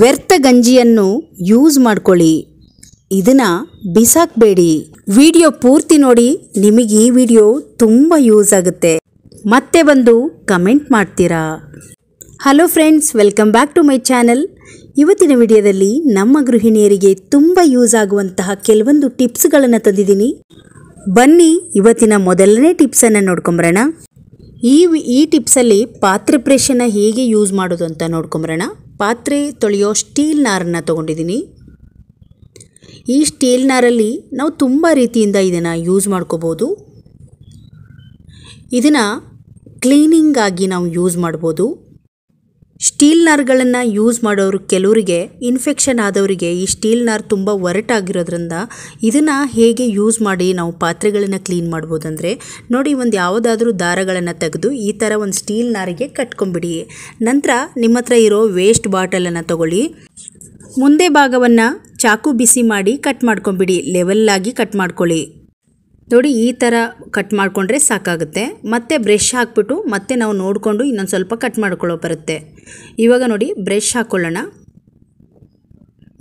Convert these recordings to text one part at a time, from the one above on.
ವ್ಯರ್ಥ ಗಂಜಿಯನ್ನು ಯೂಸ್ ಮಾಡ್ಕೊಳ್ಳಿ, ಇದನ್ನು ಬಿಸಾಕಬೇಡಿ. ವಿಡಿಯೋ ಪೂರ್ತಿ ನೋಡಿ, ನಿಮಗೆ ಈ ವಿಡಿಯೋ ತುಂಬ ಯೂಸ್ ಆಗುತ್ತೆ. ಮತ್ತೆ ಬಂದು ಕಮೆಂಟ್ ಮಾಡ್ತೀರಾ. Hello friends, welcome back to my channel. ಇವತ್ತಿನ ವಿಡಿಯೋದಲ್ಲಿ ನಮ್ಮ ಗೃಹಿಣಿಯರಿಗೆ ತುಂಬ ಯೂಸ್ ಆಗುವಂತಹ ಕೆಲವೊಂದು ಟಿಪ್ಸ್ಗಳನ್ನು ತಂದಿದ್ದೀನಿ. ಬನ್ನಿ ಇವತ್ತಿನ ಮೊದಲನೇ ಟಿಪ್ಸನ್ನು ನೋಡ್ಕೊಂಬರೋಣ. ಈ ಟಿಪ್ಸಲ್ಲಿ ಪಾತ್ರೆ ಬ್ರಷನ್ನು ಹೇಗೆ ಯೂಸ್ ಮಾಡೋದು ಅಂತ ನೋಡ್ಕೊಂಬರೋಣ. ಪಾತ್ರೆ ತೊಳೆಯೋ ಸ್ಟೀಲ್ ನಾರನ್ನು ತೊಗೊಂಡಿದ್ದೀನಿ. ಈ ಸ್ಟೀಲ್ ನಾರಲ್ಲಿ ನಾವು ತುಂಬ ರೀತಿಯಿಂದ ಇದನ್ನು ಯೂಸ್ ಮಾಡ್ಕೋಬೋದು. ಇದನ್ನು ಕ್ಲೀನಿಂಗ್ ಆಗಿ ನಾವು ಯೂಸ್ ಮಾಡ್ಬೋದು. ಸ್ಟೀಲ್ ನಾರುಗಳನ್ನು ಯೂಸ್ ಮಾಡೋರು ಕೆಲವರಿಗೆ ಇನ್ಫೆಕ್ಷನ್ ಆದವರಿಗೆ ಈ ಸ್ಟೀಲ್ ನಾರು ತುಂಬ ಒರಟಾಗಿರೋದ್ರಿಂದ ಇದನ್ನು ಹೇಗೆ ಯೂಸ್ ಮಾಡಿ ನಾವು ಪಾತ್ರೆಗಳನ್ನು ಕ್ಲೀನ್ ಮಾಡ್ಬೋದಂದರೆ, ನೋಡಿ, ಒಂದು ಯಾವುದಾದ್ರೂ ದಾರಗಳನ್ನು ತೆಗೆದು ಈ ಥರ ಒಂದು ಸ್ಟೀಲ್ ನಾರಿಗೆ ಕಟ್ಕೊಂಬಿಡಿ. ನಂತರ ನಿಮ್ಮ ಹತ್ರ ಇರೋ ವೇಸ್ಟ್ ಬಾಟಲನ್ನು ತಗೊಳ್ಳಿ. ಮುಂದೆ ಭಾಗವನ್ನು ಚಾಕು ಬಿಸಿ ಮಾಡಿ ಕಟ್ ಮಾಡ್ಕೊಂಬಿಡಿ. ಲೆವೆಲ್ಲಾಗಿ ಕಟ್ ಮಾಡ್ಕೊಳ್ಳಿ. ನೋಡಿ, ಈ ಥರ ಕಟ್ ಮಾಡಿಕೊಂಡ್ರೆ ಸಾಕಾಗುತ್ತೆ. ಮತ್ತೆ ಬ್ರಷ್ ಹಾಕ್ಬಿಟ್ಟು ಮತ್ತೆ ನಾವು ನೋಡಿಕೊಂಡು ಇನ್ನೊಂದು ಸ್ವಲ್ಪ ಕಟ್ ಮಾಡ್ಕೊಳ್ಳೋ ಬರುತ್ತೆ. ಇವಾಗ ನೋಡಿ, ಬ್ರಷ್ ಹಾಕ್ಕೊಳ್ಳೋಣ.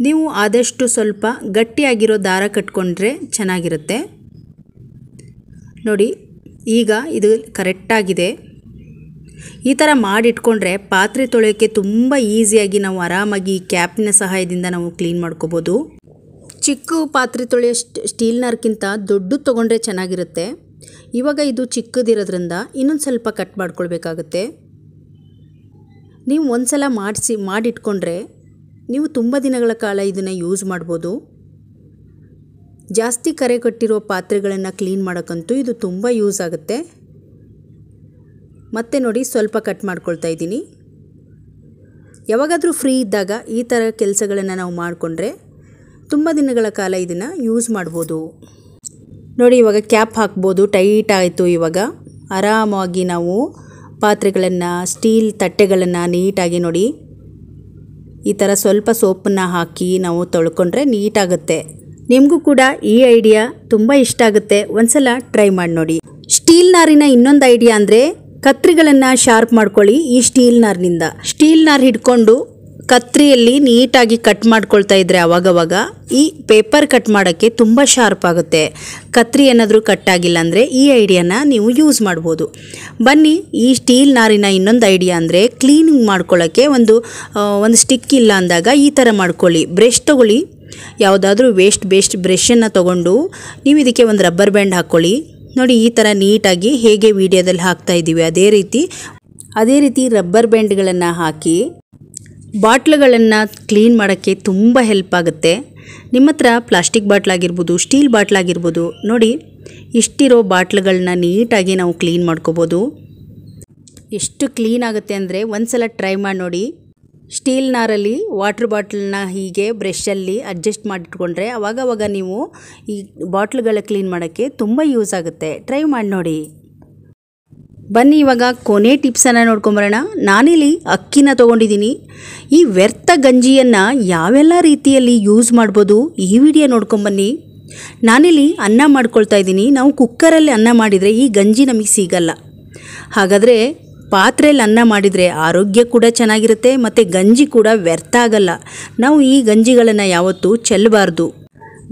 ನೀವು ಆದಷ್ಟು ಸ್ವಲ್ಪ ಗಟ್ಟಿಯಾಗಿರೋ ದಾರ ಕಟ್ಕೊಂಡ್ರೆ ಚೆನ್ನಾಗಿರುತ್ತೆ. ನೋಡಿ, ಈಗ ಇದು ಕರೆಕ್ಟಾಗಿದೆ. ಈ ಥರ ಮಾಡಿಟ್ಕೊಂಡ್ರೆ ಪಾತ್ರೆ ತೊಳೆಯೋಕ್ಕೆ ತುಂಬ ಈಸಿಯಾಗಿ ನಾವು ಆರಾಮಾಗಿ ಕ್ಯಾಪಿನ ಸಹಾಯದಿಂದ ನಾವು ಕ್ಲೀನ್ ಮಾಡ್ಕೋಬೋದು. ಚಿಕ್ಕ ಪಾತ್ರೆ ತೊಳೆಯೋ ಸ್ಟೀಲ್ ನಾರ್ಕ್ಕಿಂತ ದೊಡ್ಡದು ತೊಗೊಂಡ್ರೆ ಚೆನ್ನಾಗಿರುತ್ತೆ. ಇವಾಗ ಇದು ಚಿಕ್ಕದಿರೋದ್ರಿಂದ ಇನ್ನೊಂದು ಸ್ವಲ್ಪ ಕಟ್ ಮಾಡ್ಕೊಳ್ಬೇಕಾಗುತ್ತೆ. ನೀವು ಒಂದು ಸಲ ಮಾಡಿಟ್ಕೊಂಡ್ರೆ ನೀವು ತುಂಬ ದಿನಗಳ ಕಾಲ ಇದನ್ನು ಯೂಸ್ ಮಾಡ್ಬೋದು. ಜಾಸ್ತಿ ಕರೆ ಕಟ್ಟಿರೋ ಪಾತ್ರೆಗಳನ್ನು ಕ್ಲೀನ್ ಮಾಡೋಕ್ಕಂತೂ ಇದು ತುಂಬ ಯೂಸ್ ಆಗುತ್ತೆ. ಮತ್ತೆ ನೋಡಿ, ಸ್ವಲ್ಪ ಕಟ್ ಮಾಡ್ಕೊಳ್ತಾ ಇದ್ದೀನಿ. ಯಾವಾಗಾದರೂ ಫ್ರೀ ಇದ್ದಾಗ ಈ ಥರ ಕೆಲಸಗಳನ್ನು ನಾವು ಮಾಡಿಕೊಂಡ್ರೆ ತುಂಬ ದಿನಗಳ ಕಾಲ ಇದನ್ನು ಯೂಸ್ ಮಾಡ್ಬೋದು. ನೋಡಿ, ಇವಾಗ ಕ್ಯಾಪ್ ಹಾಕ್ಬೋದು. ಟೈಟ್ ಆಯಿತು. ಇವಾಗ ಆರಾಮಾಗಿ ನಾವು ಪಾತ್ರೆಗಳನ್ನು, ಸ್ಟೀಲ್ ತಟ್ಟೆಗಳನ್ನು ನೀಟಾಗಿ ನೋಡಿ ಈ ಥರ ಸ್ವಲ್ಪ ಸೋಪನ್ನು ಹಾಕಿ ನಾವು ತೊಳ್ಕೊಂಡ್ರೆ ನೀಟಾಗುತ್ತೆ. ನಿಮಗೂ ಕೂಡ ಈ ಐಡಿಯಾ ತುಂಬ ಇಷ್ಟ ಆಗುತ್ತೆ. ಒಂದ್ಸಲ ಟ್ರೈ ಮಾಡಿ ನೋಡಿ. ಸ್ಟೀಲ್ ನಾರಿನ ಇನ್ನೊಂದು ಐಡಿಯಾ ಅಂದರೆ ಕತ್ರಿಗಳನ್ನು ಶಾರ್ಪ್ ಮಾಡ್ಕೊಳ್ಳಿ. ಈ ಸ್ಟೀಲ್ ನಾರಿನಿಂದ ಸ್ಟೀಲ್ ನಾರು ಹಿಡ್ಕೊಂಡು ಕತ್ರಿಯಲ್ಲಿ ನೀಟಾಗಿ ಕಟ್ ಮಾಡ್ಕೊಳ್ತಾ ಇದ್ದರೆ ಅವಾಗವಾಗ ಈ ಪೇಪರ್ ಕಟ್ ಮಾಡೋಕ್ಕೆ ತುಂಬ ಶಾರ್ಪ್ ಆಗುತ್ತೆ. ಕತ್ರಿ ಏನಾದರೂ ಕಟ್ ಆಗಿಲ್ಲ ಅಂದರೆ ಈ ಐಡಿಯಾನ ನೀವು ಯೂಸ್ ಮಾಡ್ಬೋದು. ಬನ್ನಿ, ಈ ಸ್ಟೀಲ್ ನಾರಿನ ಇನ್ನೊಂದು ಐಡಿಯಾ ಅಂದರೆ ಕ್ಲೀನಿಂಗ್ ಮಾಡ್ಕೊಳ್ಳೋಕ್ಕೆ ಒಂದು ಸ್ಟಿಕ್ ಇಲ್ಲ ಅಂದಾಗ ಈ ಥರ ಮಾಡ್ಕೊಳ್ಳಿ. ಬ್ರಷ್ ತೊಗೊಳ್ಳಿ. ಯಾವುದಾದ್ರೂ ವೇಸ್ಟ್ ಬ್ರಷನ್ನು ತೊಗೊಂಡು ನೀವು ಇದಕ್ಕೆ ಒಂದು ರಬ್ಬರ್ ಬ್ಯಾಂಡ್ ಹಾಕ್ಕೊಳ್ಳಿ. ನೋಡಿ, ಈ ಥರ ನೀಟಾಗಿ ಹೇಗೆ ವಿಡಿಯೋದಲ್ಲಿ ಹಾಕ್ತಾ ಇದ್ದೀವಿ ಅದೇ ರೀತಿ ರಬ್ಬರ್ ಬ್ಯಾಂಡ್ಗಳನ್ನು ಹಾಕಿ ಬಾಟ್ಲುಗಳನ್ನು ಕ್ಲೀನ್ ಮಾಡೋಕ್ಕೆ ತುಂಬ ಹೆಲ್ಪ್ ಆಗುತ್ತೆ. ನಿಮ್ಮ ಹತ್ರ ಪ್ಲಾಸ್ಟಿಕ್ ಬಾಟ್ಲಾಗಿರ್ಬೋದು, ಸ್ಟೀಲ್ ಬಾಟ್ಲಾಗಿರ್ಬೋದು, ನೋಡಿ ಇಷ್ಟಿರೋ ಬಾಟ್ಲುಗಳನ್ನ ನೀಟಾಗಿ ನಾವು ಕ್ಲೀನ್ ಮಾಡ್ಕೋಬೋದು. ಎಷ್ಟು ಕ್ಲೀನ್ ಆಗುತ್ತೆ ಅಂದರೆ ಒಂದು ಸಲ ಟ್ರೈ ಮಾಡಿ ನೋಡಿ. ಸ್ಟೀಲ್ ನಾರಲ್ಲಿ ವಾಟ್ರ್ ಬಾಟ್ಲನ್ನ ಹೀಗೆ ಬ್ರಷಲ್ಲಿ ಅಡ್ಜಸ್ಟ್ ಮಾಡಿಟ್ಕೊಂಡ್ರೆ ಅವಾಗವಾಗ ನೀವು ಈ ಬಾಟ್ಲುಗಳ ಕ್ಲೀನ್ ಮಾಡೋಕ್ಕೆ ತುಂಬ ಯೂಸ್ ಆಗುತ್ತೆ. ಟ್ರೈ ಮಾಡಿ ನೋಡಿ. ಬನ್ನಿ, ಇವಾಗ ಕೊನೆ ಟಿಪ್ಸನ್ನು ನೋಡ್ಕೊಂಬರೋಣ. ನಾನಿಲ್ಲಿ ಅಕ್ಕಿನ ತೊಗೊಂಡಿದ್ದೀನಿ. ಈ ವ್ಯರ್ಥ ಗಂಜಿಯನ್ನು ಯಾವೆಲ್ಲ ರೀತಿಯಲ್ಲಿ ಯೂಸ್ ಮಾಡ್ಬೋದು ಈ ವಿಡಿಯೋ ನೋಡ್ಕೊಂಬನ್ನಿ. ನಾನಿಲ್ಲಿ ಅನ್ನ ಮಾಡ್ಕೊಳ್ತಾ ಇದ್ದೀನಿ. ನಾವು ಕುಕ್ಕರಲ್ಲಿ ಅನ್ನ ಮಾಡಿದರೆ ಈ ಗಂಜಿ ನಮಗೆ ಸಿಗಲ್ಲ. ಹಾಗಾದರೆ ಪಾತ್ರೆಯಲ್ಲಿ ಅನ್ನ ಮಾಡಿದರೆ ಆರೋಗ್ಯ ಕೂಡ ಚೆನ್ನಾಗಿರುತ್ತೆ ಮತ್ತು ಗಂಜಿ ಕೂಡ ವ್ಯರ್ಥ ಆಗಲ್ಲ. ನಾವು ಈ ಗಂಜಿಗಳನ್ನು ಯಾವತ್ತೂ ಚೆಲ್ಲಬಾರ್ದು.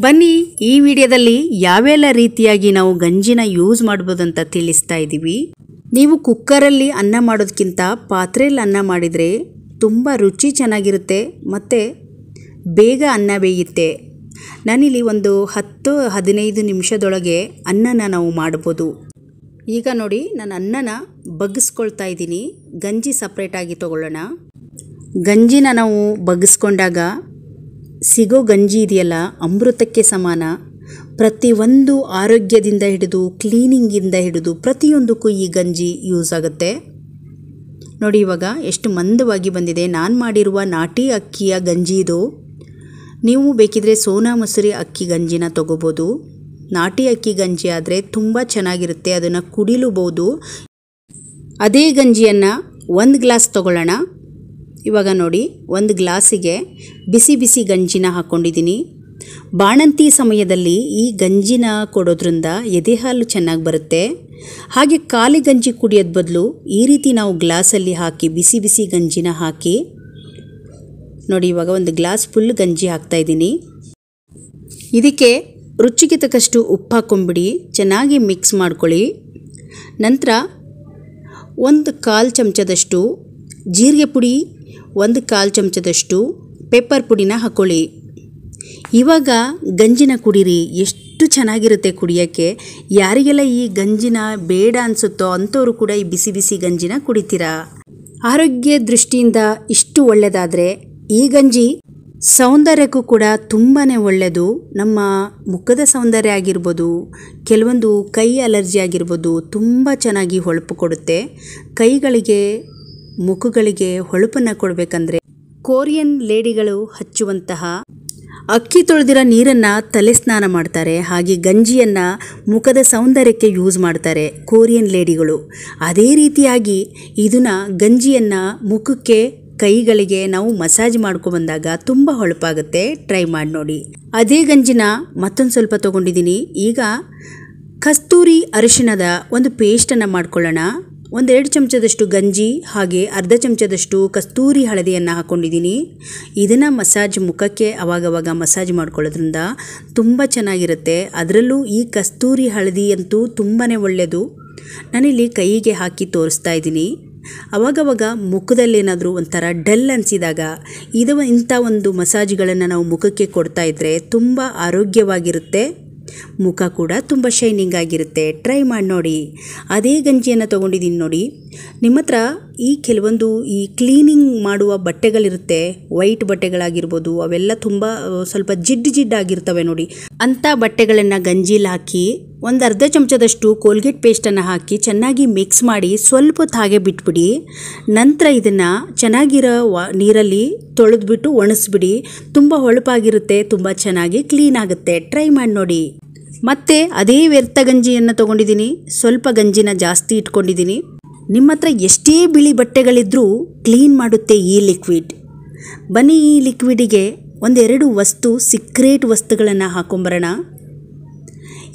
ಬನ್ನಿ, ಈ ವಿಡಿಯೋದಲ್ಲಿ ಯಾವೆಲ್ಲ ರೀತಿಯಾಗಿ ನಾವು ಗಂಜಿನ ಯೂಸ್ ಮಾಡ್ಬೋದು ಅಂತ ತಿಳಿಸ್ತಾ ಇದ್ದೀವಿ. ನೀವು ಕುಕ್ಕರಲ್ಲಿ ಅನ್ನ ಮಾಡೋದಕ್ಕಿಂತ ಪಾತ್ರೆಯಲ್ಲಿ ಅನ್ನ ಮಾಡಿದರೆ ತುಂಬ ರುಚಿ ಚೆನ್ನಾಗಿರುತ್ತೆ ಮತ್ತು ಬೇಗ ಅನ್ನ ಬೇಯುತ್ತೆ. ನಾನಿಲ್ಲಿ ಒಂದು 10-15 ನಿಮಿಷದೊಳಗೆ ಅನ್ನನ ನಾವು ಮಾಡ್ಬೋದು. ಈಗ ನೋಡಿ, ನಾನು ಅನ್ನನ ಬಗ್ಗಿಸ್ಕೊಳ್ತಾ ಇದ್ದೀನಿ. ಗಂಜಿ ಸಪ್ರೇಟಾಗಿ ತೊಗೊಳ್ಳೋಣ. ಗಂಜಿನ ನಾವು ಬಗ್ಗಿಸ್ಕೊಂಡಾಗ ಸಿಗೋ ಗಂಜಿ ಇದೆಯಲ್ಲ, ಅಮೃತಕ್ಕೆ ಸಮಾನ. ಪ್ರತಿಯೊಂದು ಆರೋಗ್ಯದಿಂದ ಹಿಡಿದು ಕ್ಲೀನಿಂಗಿಂದ ಹಿಡಿದು ಪ್ರತಿಯೊಂದಕ್ಕೂ ಈ ಗಂಜಿ ಯೂಸ್ ಆಗುತ್ತೆ. ನೋಡಿ, ಇವಾಗ ಎಷ್ಟು ಮಂದವಾಗಿ ಬಂದಿದೆ. ನಾನು ಮಾಡಿರುವ ನಾಟಿ ಅಕ್ಕಿಯ ಗಂಜಿ ಇದು. ನೀವು ಬೇಕಿದ್ರೆ ಸೋನಾ ಮಸೂರಿ ಅಕ್ಕಿ ಗಂಜಿನ ತೊಗೋಬೋದು. ನಾಟಿ ಅಕ್ಕಿ ಗಂಜಿ ಆದರೆ ತುಂಬ ಚೆನ್ನಾಗಿರುತ್ತೆ. ಅದನ್ನು ಕುಡಿಲೂಬಹುದು. ಅದೇ ಗಂಜಿಯನ್ನು 1 ಗ್ಲಾಸ್ ತೊಗೊಳ್ಳೋಣ. ಇವಾಗ ನೋಡಿ, 1 ಗ್ಲಾಸಿಗೆ ಬಿಸಿ ಗಂಜಿನ ಹಾಕ್ಕೊಂಡಿದ್ದೀನಿ. ಬಾಣಂತಿ ಸಮಯದಲ್ಲಿ ಈ ಗಂಜಿನ ಕೊಡೋದ್ರಿಂದ ಎದೆಹಾಲು ಚೆನ್ನಾಗಿ ಬರುತ್ತೆ. ಹಾಗೆ ಖಾಲಿ ಗಂಜಿ ಕುಡಿಯೋದು ಬದಲು ಈ ರೀತಿ ನಾವು ಗ್ಲಾಸಲ್ಲಿ ಹಾಕಿ ಬಿಸಿ ಗಂಜಿನ ಹಾಕಿ ನೋಡಿ ಇವಾಗ ಒಂದು ಗ್ಲಾಸ್ ಫುಲ್ ಗಂಜಿ ಹಾಕ್ತಾಯಿದ್ದೀನಿ. ಇದಕ್ಕೆ ರುಚಿಗೆ ತಕ್ಕಷ್ಟು ಉಪ್ಪು ಹಾಕ್ಕೊಂಬಿಡಿ, ಚೆನ್ನಾಗಿ ಮಿಕ್ಸ್ ಮಾಡ್ಕೊಳ್ಳಿ. ನಂತರ 1/4 ಚಮಚದಷ್ಟು ಜೀರಿಗೆ ಪುಡಿ, 1/4 ಚಮಚದಷ್ಟು ಪೆಪ್ಪರ್ ಪುಡಿನ ಹಾಕ್ಕೊಳ್ಳಿ. ಇವಾಗ ಗಂಜಿನ ಕುಡೀರಿ, ಎಷ್ಟು ಚೆನ್ನಾಗಿರುತ್ತೆ ಕುಡಿಯೋಕ್ಕೆ. ಯಾರಿಗೆಲ್ಲ ಈ ಗಂಜಿನ ಬೇಡ ಅನಿಸುತ್ತೋ ಅಂಥವರು ಕೂಡ ಈ ಬಿಸಿ ಬಿಸಿ ಗಂಜಿನ ಕುಡಿತೀರಾ. ಆರೋಗ್ಯ ದೃಷ್ಟಿಯಿಂದ ಇಷ್ಟು ಒಳ್ಳೆಯದಾದರೆ ಈ ಗಂಜಿ ಸೌಂದರ್ಯಕ್ಕೂ ಕೂಡ ತುಂಬಾ ಒಳ್ಳೆಯದು. ನಮ್ಮ ಮುಖದ ಸೌಂದರ್ಯ ಆಗಿರ್ಬೋದು, ಕೆಲವೊಂದು ಕೈ ಅಲರ್ಜಿ ಆಗಿರ್ಬೋದು, ತುಂಬ ಚೆನ್ನಾಗಿ ಹೊಳಪು ಕೊಡುತ್ತೆ. ಕೈಗಳಿಗೆ ಮುಖಗಳಿಗೆ ಹೊಳಪನ್ನು ಕೊಡಬೇಕಂದ್ರೆ ಕೊರಿಯನ್ ಲೇಡಿಗಳು ಹಚ್ಚುವಂತಹ ಅಕ್ಕಿ ತೊಳೆದಿರೋ ನೀರನ್ನು ತಲೆ ಸ್ನಾನ ಮಾಡ್ತಾರೆ. ಹಾಗೆ ಗಂಜಿಯನ್ನು ಮುಖದ ಸೌಂದರ್ಯಕ್ಕೆ ಯೂಸ್ ಮಾಡ್ತಾರೆ ಕೊರಿಯನ್ ಲೇಡಿಗಳು. ಅದೇ ರೀತಿಯಾಗಿ ಇದನ್ನು ಗಂಜಿಯನ್ನು ಮುಖಕ್ಕೆ ಕೈಗಳಿಗೆ ನಾವು ಮಸಾಜ್ ಮಾಡ್ಕೊಬಂದಾಗ ತುಂಬ ಹೊಳಪಾಗುತ್ತೆ. ಟ್ರೈ ಮಾಡಿ ನೋಡಿ. ಅದೇ ಗಂಜಿನ ಮತ್ತೊಂದು ಸ್ವಲ್ಪ ತೊಗೊಂಡಿದ್ದೀನಿ. ಈಗ ಕಸ್ತೂರಿ ಅರಿಶಿಣದ ಒಂದು ಪೇಸ್ಟನ್ನು ಮಾಡ್ಕೊಳ್ಳೋಣ. 1-2 ಚಮಚದಷ್ಟು ಗಂಜಿ ಹಾಗೆ ಅರ್ಧ ಚಮಚದಷ್ಟು ಕಸ್ತೂರಿ ಹಳದಿಯನ್ನು ಹಾಕ್ಕೊಂಡಿದ್ದೀನಿ. ಇದನ್ನು ಮಸಾಜ್ ಮುಖಕ್ಕೆ ಅವಾಗವಾಗ ಮಸಾಜ್ ಮಾಡ್ಕೊಳ್ಳೋದ್ರಿಂದ ತುಂಬ ಚೆನ್ನಾಗಿರುತ್ತೆ. ಅದರಲ್ಲೂ ಈ ಕಸ್ತೂರಿ ಹಳದಿ ಅಂತೂ ತುಂಬಾ ಒಳ್ಳೆಯದು. ನಾನಿಲ್ಲಿ ಕೈಗೆ ಹಾಕಿ ತೋರಿಸ್ತಾ ಇದ್ದೀನಿ. ಅವಾಗವಾಗ ಮುಖದಲ್ಲೇನಾದರೂ ಒಂಥರ ಡಲ್ ಅನಿಸಿದಾಗ ಇಂಥ ಒಂದು ಮಸಾಜ್ಗಳನ್ನು ನಾವು ಮುಖಕ್ಕೆ ಕೊಡ್ತಾ ಇದ್ದರೆ ತುಂಬ ಆರೋಗ್ಯವಾಗಿರುತ್ತೆ. ಮುಖ ಕೂಡ ತುಂಬ ಶೈನಿಂಗ್ ಆಗಿರುತ್ತೆ. ಟ್ರೈ ಮಾಡಿ ನೋಡಿ. ಅದೇ ಗಂಜಿಯನ್ನು ತೊಗೊಂಡಿದ್ದೀನಿ ನೋಡಿ. ನಿಮ್ಮ ಹತ್ರ ಕೆಲವೊಂದು ಕ್ಲೀನಿಂಗ್ ಮಾಡುವ ಬಟ್ಟೆಗಳಿರುತ್ತೆ, ವೈಟ್ ಬಟ್ಟೆಗಳಾಗಿರ್ಬೋದು, ಅವೆಲ್ಲ ತುಂಬ ಸ್ವಲ್ಪ ಜಿಡ್ಡಾಗಿರ್ತವೆ ನೋಡಿ. ಅಂಥ ಬಟ್ಟೆಗಳನ್ನು ಗಂಜಿಲಿ ಹಾಕಿ ಅರ್ಧ ಚಮಚದಷ್ಟು ಕೋಲ್ಗೇಟ್ ಪೇಸ್ಟನ್ನು ಹಾಕಿ ಚೆನ್ನಾಗಿ ಮಿಕ್ಸ್ ಮಾಡಿ ಸ್ವಲ್ಪ ಹೊತ್ತು ಹಾಗೆ ಬಿಟ್ಬಿಡಿ. ನಂತರ ಇದನ್ನು ಚೆನ್ನಾಗಿರೋ ನೀರಲ್ಲಿ ತೊಳೆದ್ಬಿಟ್ಟು ಒಣಗಿಸ್ಬಿಡಿ. ತುಂಬ ಹೊಳಪಾಗಿರುತ್ತೆ, ತುಂಬ ಚೆನ್ನಾಗಿ ಕ್ಲೀನ್ ಆಗುತ್ತೆ. ಟ್ರೈ ಮಾಡಿ ನೋಡಿ. ಮತ್ತು ಅದೇ ವ್ಯರ್ಥ ಗಂಜಿಯನ್ನು ತೊಗೊಂಡಿದ್ದೀನಿ. ಸ್ವಲ್ಪ ಗಂಜಿನ ಜಾಸ್ತಿ ಇಟ್ಕೊಂಡಿದ್ದೀನಿ. ನಿಮ್ಮ ಹತ್ರ ಎಷ್ಟೇ ಬಿಳಿ ಬಟ್ಟೆಗಳಿದ್ರೂ ಕ್ಲೀನ್ ಮಾಡುತ್ತೆ ಈ ಲಿಕ್ವಿಡ್. ಬನ್ನಿ ಈ ಲಿಕ್ವಿಡಿಗೆ 1-2 ಸೀಕ್ರೆಟ್ ವಸ್ತುಗಳನ್ನು ಹಾಕೊಂಬರೋಣ.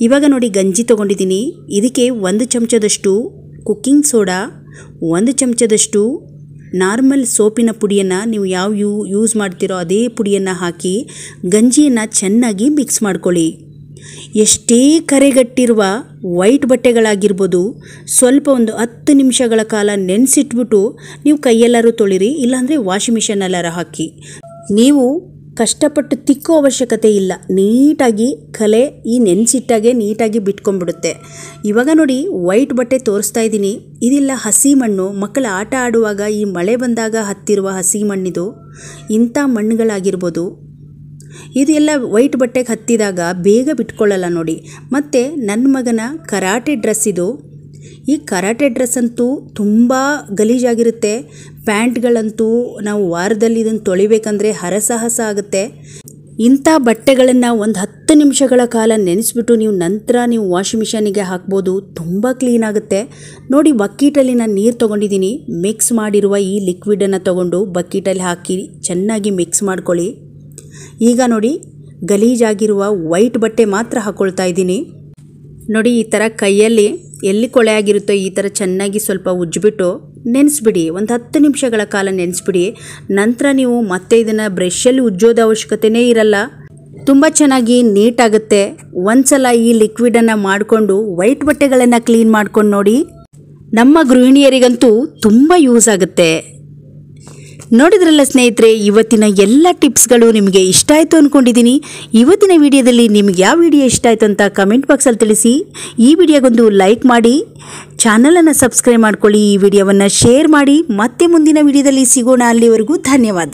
ಇವಾಗ ನೋಡಿ ಗಂಜಿ ತೊಗೊಂಡಿದ್ದೀನಿ. ಇದಕ್ಕೆ 1 ಚಮಚದಷ್ಟು ಕುಕ್ಕಿಂಗ್ ಸೋಡಾ, 1 ಚಮಚದಷ್ಟು ನಾರ್ಮಲ್ ಸೋಪಿನ ಪುಡಿಯನ್ನು ನೀವು ಯೂಸ್ ಮಾಡ್ತಿರೋ ಅದೇ ಪುಡಿಯನ್ನು ಹಾಕಿ ಗಂಜಿಯನ್ನು ಚೆನ್ನಾಗಿ ಮಿಕ್ಸ್ ಮಾಡ್ಕೊಳ್ಳಿ. ಎಷ್ಟೇ ಕರೆಗಟ್ಟಿರುವ ವೈಟ್ ಬಟ್ಟೆಗಳಾಗಿರ್ಬೋದು, ಸ್ವಲ್ಪ 10 ನಿಮಿಷಗಳ ಕಾಲ ನೆನೆಸಿಟ್ಬಿಟ್ಟು ನೀವು ಕೈಯೆಲ್ಲರೂ ತೊಳಿರಿ, ಇಲ್ಲಾಂದರೆ ವಾಷಿಂಗ್ ಮಿಷನಲ್ಲಾರ ಹಾಕಿ. ನೀವು ಕಷ್ಟಪಟ್ಟು ತಿಕ್ಕೋ ಅವಶ್ಯಕತೆ ಇಲ್ಲ. ನೀಟಾಗಿ ನೆನೆಸಿಟ್ಟಾಗೆ ನೀಟಾಗಿ ಬಿಟ್ಕೊಂಡ್ಬಿಡುತ್ತೆ. ಇವಾಗ ನೋಡಿ ವೈಟ್ ಬಟ್ಟೆ ತೋರಿಸ್ತಾ ಇದ್ದೀನಿ. ಇದೆಲ್ಲ ಹಸಿ ಮಣ್ಣು. ಮಕ್ಕಳು ಆಟ ಆಡುವಾಗ ಈ ಮಳೆ ಬಂದಾಗ ಹತ್ತಿರುವ ಹಸಿ ಮಣ್ಣಿದು. ಇಂಥ ಮಣ್ಣುಗಳಾಗಿರ್ಬೋದು. ಇದೆಲ್ಲ ವೈಟ್ ಬಟ್ಟೆಗೆ ಹತ್ತಿದಾಗ ಬೇಗ ಬಿಟ್ಕೊಳ್ಳಲ್ಲ ನೋಡಿ. ಮತ್ತು ನನ್ನ ಮಗನ ಕರಾಟೆ ಡ್ರೆಸ್ ಇದು. ಈ ಕರಾಟೆ ಡ್ರೆಸ್ ಅಂತೂ ತುಂಬ ಗಲೀಜಾಗಿರುತ್ತೆ. ಪ್ಯಾಂಟ್ಗಳಂತೂ ನಾವು ವಾರದಲ್ಲಿ ಇದನ್ನು ತೊಳಿಬೇಕಂದ್ರೆ ಹರಸಾಹಸ ಆಗುತ್ತೆ. ಇಂಥ ಬಟ್ಟೆಗಳನ್ನು 10 ನಿಮಿಷಗಳ ಕಾಲ ನೆನೆಸ್ಬಿಟ್ಟು ನಂತರ ನೀವು ವಾಷಿಂಗ್ ಮಿಷನಿಗೆ ಹಾಕ್ಬೋದು. ತುಂಬ ಕ್ಲೀನ್ ಆಗುತ್ತೆ ನೋಡಿ. ಬಕೆಟಲ್ಲಿ ನಾನು ನೀರು ತೊಗೊಂಡಿದ್ದೀನಿ. ಮಿಕ್ಸ್ ಮಾಡಿರುವ ಈ ಲಿಕ್ವಿಡನ್ನು ತೊಗೊಂಡು ಬಕೆಟಲ್ಲಿ ಹಾಕಿ ಚೆನ್ನಾಗಿ ಮಿಕ್ಸ್ ಮಾಡ್ಕೊಳ್ಳಿ. ಈಗ ನೋಡಿ ಗಲೀಜಾಗಿರುವ ವೈಟ್ ಬಟ್ಟೆ ಮಾತ್ರ ಹಾಕ್ಕೊಳ್ತಾ ಇದ್ದೀನಿ. ನೋಡಿ ಈ ಥರ ಕೈಯಲ್ಲಿ ಎಲ್ಲಿ ಕೊಳೆ ಆಗಿರುತ್ತೋ ಈ ಥರ ಚೆನ್ನಾಗಿ ಸ್ವಲ್ಪ ಉಜ್ಜಿಬಿಟ್ಟು ನೆನೆಸ್ಬಿಡಿ. 10 ನಿಮಿಷಗಳ ಕಾಲ ನೆನೆಸ್ಬಿಡಿ. ನಂತರ ನೀವು ಮತ್ತೆ ಇದನ್ನು ಬ್ರಷಲ್ಲಿ ಉಜ್ಜೋದು ಅವಶ್ಯಕತೆಯೇ ಇರಲ್ಲ. ತುಂಬ ಚೆನ್ನಾಗಿ ನೀಟಾಗುತ್ತೆ. ಒಂದ್ಸಲ ಈ ಲಿಕ್ವಿಡನ್ನು ಮಾಡಿಕೊಂಡು ವೈಟ್ ಬಟ್ಟೆಗಳನ್ನು ಕ್ಲೀನ್ ಮಾಡ್ಕೊಂಡು ನೋಡಿ. ನಮ್ಮ ಗೃಹಿಣಿಯರಿಗಂತೂ ತುಂಬ ಯೂಸ್ ಆಗುತ್ತೆ. ನೋಡಿದ್ರಲ್ಲ ಸ್ನೇಹಿತರೆ, ಇವತ್ತಿನ ಎಲ್ಲ ಟಿಪ್ಸ್ಗಳು ನಿಮಗೆ ಇಷ್ಟ ಆಯಿತು ಅಂದ್ಕೊಂಡಿದ್ದೀನಿ. ಇವತ್ತಿನ ವಿಡಿಯೋದಲ್ಲಿ ನಿಮಗೆ ಯಾವ ವಿಡಿಯೋ ಇಷ್ಟ ಆಯಿತು ಅಂತ ಕಮೆಂಟ್ ಬಾಕ್ಸಲ್ಲಿ ತಿಳಿಸಿ. ಈ ವಿಡಿಯೋಗೊಂದು ಲೈಕ್ ಮಾಡಿ, ಚಾನಲನ್ನು ಸಬ್ಸ್ಕ್ರೈಬ್ ಮಾಡ್ಕೊಳ್ಳಿ, ಈ ವಿಡಿಯೋವನ್ನು ಶೇರ್ ಮಾಡಿ. ಮತ್ತೆ ಮುಂದಿನ ವಿಡಿಯೋದಲ್ಲಿ ಸಿಗೋಣ. ಅಲ್ಲಿವರೆಗೂ ಧನ್ಯವಾದ.